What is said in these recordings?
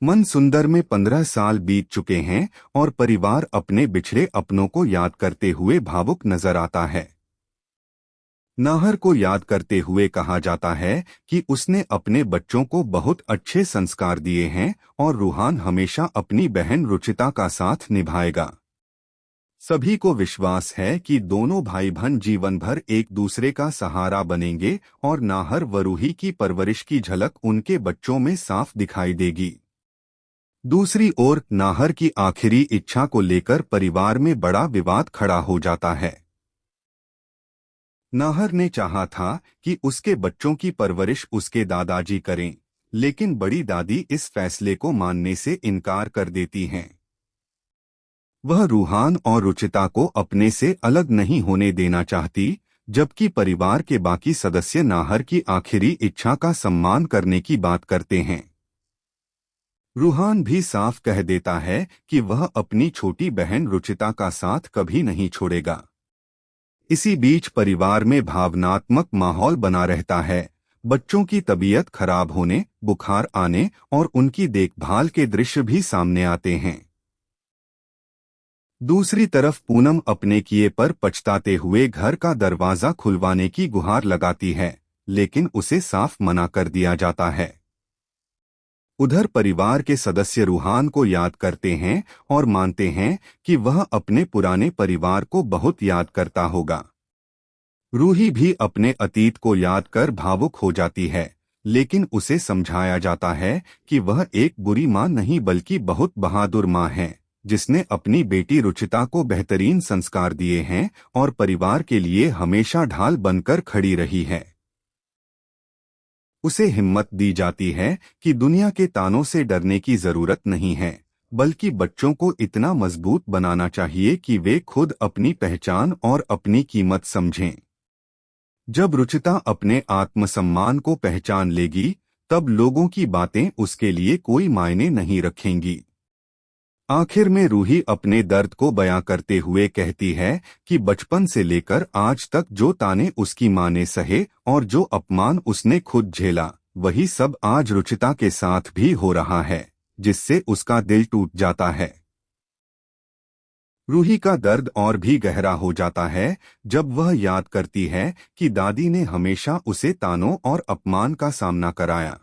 मन सुंदर में 15 साल बीत चुके हैं और परिवार अपने बिछड़े अपनों को याद करते हुए भावुक नजर आता है। नाहर को याद करते हुए कहा जाता है कि उसने अपने बच्चों को बहुत अच्छे संस्कार दिए हैं और रूहान हमेशा अपनी बहन रुचिता का साथ निभाएगा। सभी को विश्वास है कि दोनों भाई बहन जीवन भर एक दूसरे का सहारा बनेंगे और नाहर व रूही की परवरिश की झलक उनके बच्चों में साफ दिखाई देगी। दूसरी ओर नाहर की आखिरी इच्छा को लेकर परिवार में बड़ा विवाद खड़ा हो जाता है। नाहर ने चाहा था कि उसके बच्चों की परवरिश उसके दादाजी करें, लेकिन बड़ी दादी इस फैसले को मानने से इनकार कर देती हैं। वह रूहान और रुचिता को अपने से अलग नहीं होने देना चाहती, जबकि परिवार के बाकी सदस्य नाहर की आखिरी इच्छा का सम्मान करने की बात करते हैं। रूहान भी साफ कह देता है कि वह अपनी छोटी बहन रुचिता का साथ कभी नहीं छोड़ेगा। इसी बीच परिवार में भावनात्मक माहौल बना रहता है। बच्चों की तबीयत खराब होने, बुखार आने और उनकी देखभाल के दृश्य भी सामने आते हैं। दूसरी तरफ पूनम अपने किए पर पछताते हुए घर का दरवाजा खुलवाने की गुहार लगाती है, लेकिन उसे साफ मना कर दिया जाता है। उधर परिवार के सदस्य रूहान को याद करते हैं और मानते हैं कि वह अपने पुराने परिवार को बहुत याद करता होगा। रूही भी अपने अतीत को याद कर भावुक हो जाती है, लेकिन उसे समझाया जाता है कि वह एक बुरी मां नहीं बल्कि बहुत बहादुर मां है, जिसने अपनी बेटी रुचिता को बेहतरीन संस्कार दिए हैं और परिवार के लिए हमेशा ढाल बनकर खड़ी रही है। उसे हिम्मत दी जाती है कि दुनिया के तानों से डरने की जरूरत नहीं है, बल्कि बच्चों को इतना मजबूत बनाना चाहिए कि वे खुद अपनी पहचान और अपनी कीमत समझें। जब रुचिता अपने आत्मसम्मान को पहचान लेगी, तब लोगों की बातें उसके लिए कोई मायने नहीं रखेंगी। आखिर में रूही अपने दर्द को बयां करते हुए कहती है कि बचपन से लेकर आज तक जो ताने उसकी मां ने सहे और जो अपमान उसने खुद झेला, वही सब आज रुचिता के साथ भी हो रहा है, जिससे उसका दिल टूट जाता है। रूही का दर्द और भी गहरा हो जाता है जब वह याद करती है कि दादी ने हमेशा उसे तानों और अपमान का सामना कराया।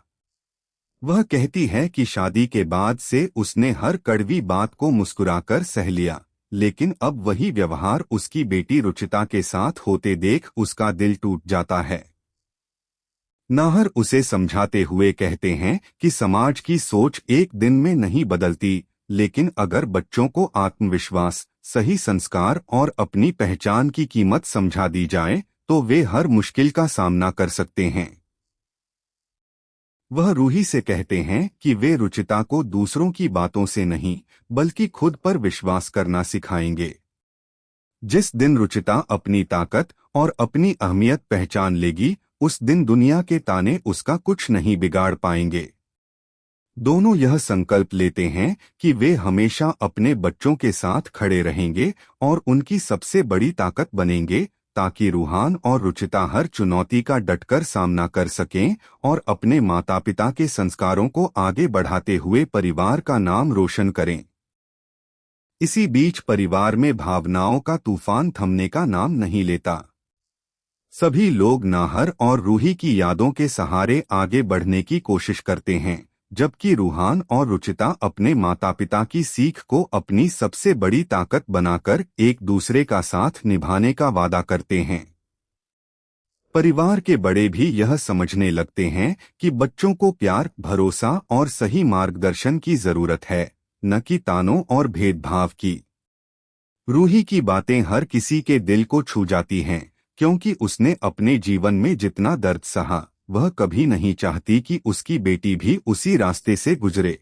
वह कहती है कि शादी के बाद से उसने हर कड़वी बात को मुस्कुराकर सह लिया, लेकिन अब वही व्यवहार उसकी बेटी रुचिता के साथ होते देख उसका दिल टूट जाता है। नाहर उसे समझाते हुए कहते हैं कि समाज की सोच एक दिन में नहीं बदलती, लेकिन अगर बच्चों को आत्मविश्वास, सही संस्कार और अपनी पहचान की कीमत समझा दी जाए, तो वे हर मुश्किल का सामना कर सकते हैं। वह रूही से कहते हैं कि वे रुचिता को दूसरों की बातों से नहीं, बल्कि खुद पर विश्वास करना सिखाएंगे। जिस दिन रुचिता अपनी ताकत और अपनी अहमियत पहचान लेगी, उस दिन दुनिया के ताने उसका कुछ नहीं बिगाड़ पाएंगे। दोनों यह संकल्प लेते हैं कि वे हमेशा अपने बच्चों के साथ खड़े रहेंगे और उनकी सबसे बड़ी ताकत बनेंगे, ताकि रूहान और रुचिता हर चुनौती का डटकर सामना कर सकें और अपने माता पिता के संस्कारों को आगे बढ़ाते हुए परिवार का नाम रोशन करें। इसी बीच परिवार में भावनाओं का तूफान थमने का नाम नहीं लेता। सभी लोग नाहर और रूही की यादों के सहारे आगे बढ़ने की कोशिश करते हैं, जबकि रूहान और रुचिता अपने माता पिता की सीख को अपनी सबसे बड़ी ताकत बनाकर एक दूसरे का साथ निभाने का वादा करते हैं। परिवार के बड़े भी यह समझने लगते हैं कि बच्चों को प्यार, भरोसा और सही मार्गदर्शन की जरूरत है, न कि तानों और भेदभाव की। रूही की बातें हर किसी के दिल को छू जाती हैं, क्योंकि उसने अपने जीवन में जितना दर्द सहा, वह कभी नहीं चाहती कि उसकी बेटी भी उसी रास्ते से गुजरे।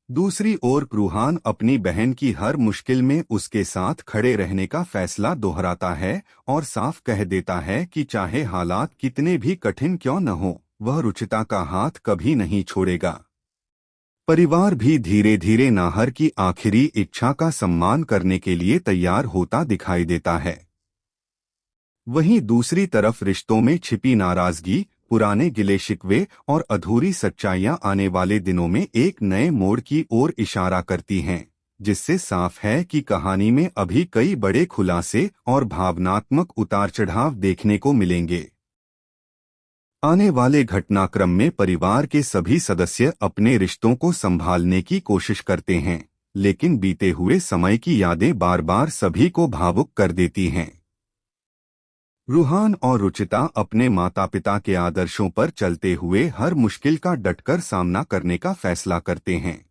दूसरी ओर रूहान अपनी बहन की हर मुश्किल में उसके साथ खड़े रहने का फैसला दोहराता है और साफ कह देता है कि चाहे हालात कितने भी कठिन क्यों न हो, वह रुचिता का हाथ कभी नहीं छोड़ेगा। परिवार भी धीरे धीरे नाहर की आखिरी इच्छा का सम्मान करने के लिए तैयार होता दिखाई देता है। वहीं दूसरी तरफ रिश्तों में छिपी नाराजगी, पुराने गिले शिकवे और अधूरी सच्चाइयां आने वाले दिनों में एक नए मोड़ की ओर इशारा करती हैं, जिससे साफ है कि कहानी में अभी कई बड़े खुलासे और भावनात्मक उतार चढ़ाव देखने को मिलेंगे। आने वाले घटनाक्रम में परिवार के सभी सदस्य अपने रिश्तों को संभालने की कोशिश करते हैं, लेकिन बीते हुए समय की यादें बार बार सभी को भावुक कर देती हैं। रूहान और रुचिता अपने माता पिता के आदर्शों पर चलते हुए हर मुश्किल का डटकर सामना करने का फैसला करते हैं।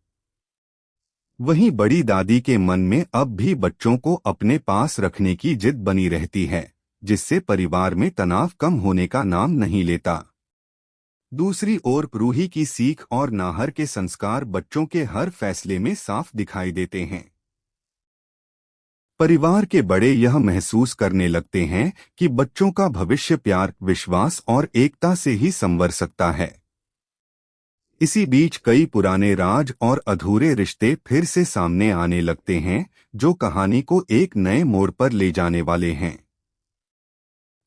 वहीं बड़ी दादी के मन में अब भी बच्चों को अपने पास रखने की जिद बनी रहती है, जिससे परिवार में तनाव कम होने का नाम नहीं लेता। दूसरी ओर रूही की सीख और नाहर के संस्कार बच्चों के हर फैसले में साफ दिखाई देते हैं। परिवार के बड़े यह महसूस करने लगते हैं कि बच्चों का भविष्य प्यार, विश्वास और एकता से ही संवर सकता है। इसी बीच कई पुराने राज और अधूरे रिश्ते फिर से सामने आने लगते हैं, जो कहानी को एक नए मोड़ पर ले जाने वाले हैं।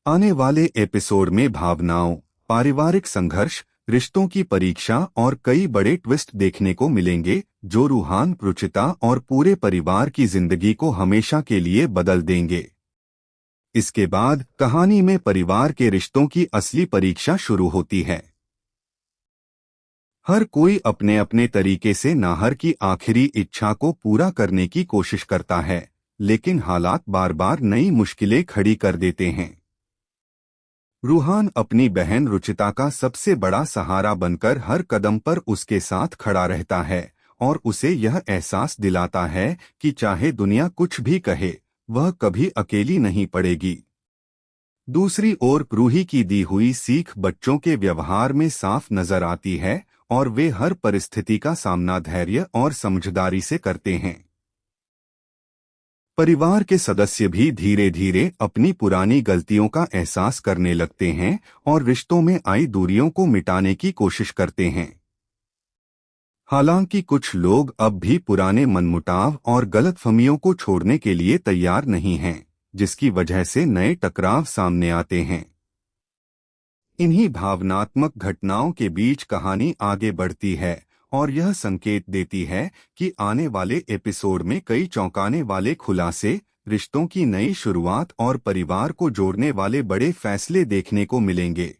आने वाले एपिसोड में भावनाओं, पारिवारिक संघर्ष, रिश्तों की परीक्षा और कई बड़े ट्विस्ट देखने को मिलेंगे, जो रूहान, रुचिता और पूरे परिवार की जिंदगी को हमेशा के लिए बदल देंगे। इसके बाद कहानी में परिवार के रिश्तों की असली परीक्षा शुरू होती है। हर कोई अपने अपने तरीके से नाहर की आखिरी इच्छा को पूरा करने की कोशिश करता है, लेकिन हालात बार बार नई मुश्किलें खड़ी कर देते हैं। रूहान अपनी बहन रुचिता का सबसे बड़ा सहारा बनकर हर कदम पर उसके साथ खड़ा रहता है और उसे यह एहसास दिलाता है कि चाहे दुनिया कुछ भी कहे, वह कभी अकेली नहीं पड़ेगी। दूसरी ओर रूही की दी हुई सीख बच्चों के व्यवहार में साफ नजर आती है और वे हर परिस्थिति का सामना धैर्य और समझदारी से करते हैं। परिवार के सदस्य भी धीरे धीरे अपनी पुरानी गलतियों का एहसास करने लगते हैं और रिश्तों में आई दूरियों को मिटाने की कोशिश करते हैं। हालांकि कुछ लोग अब भी पुराने मनमुटाव और गलतफहमियों को छोड़ने के लिए तैयार नहीं हैं, जिसकी वजह से नए टकराव सामने आते हैं। इन्हीं भावनात्मक घटनाओं के बीच कहानी आगे बढ़ती है और यह संकेत देती है कि आने वाले एपिसोड में कई चौंकाने वाले खुलासे, रिश्तों की नई शुरुआत और परिवार को जोड़ने वाले बड़े फैसले देखने को मिलेंगे।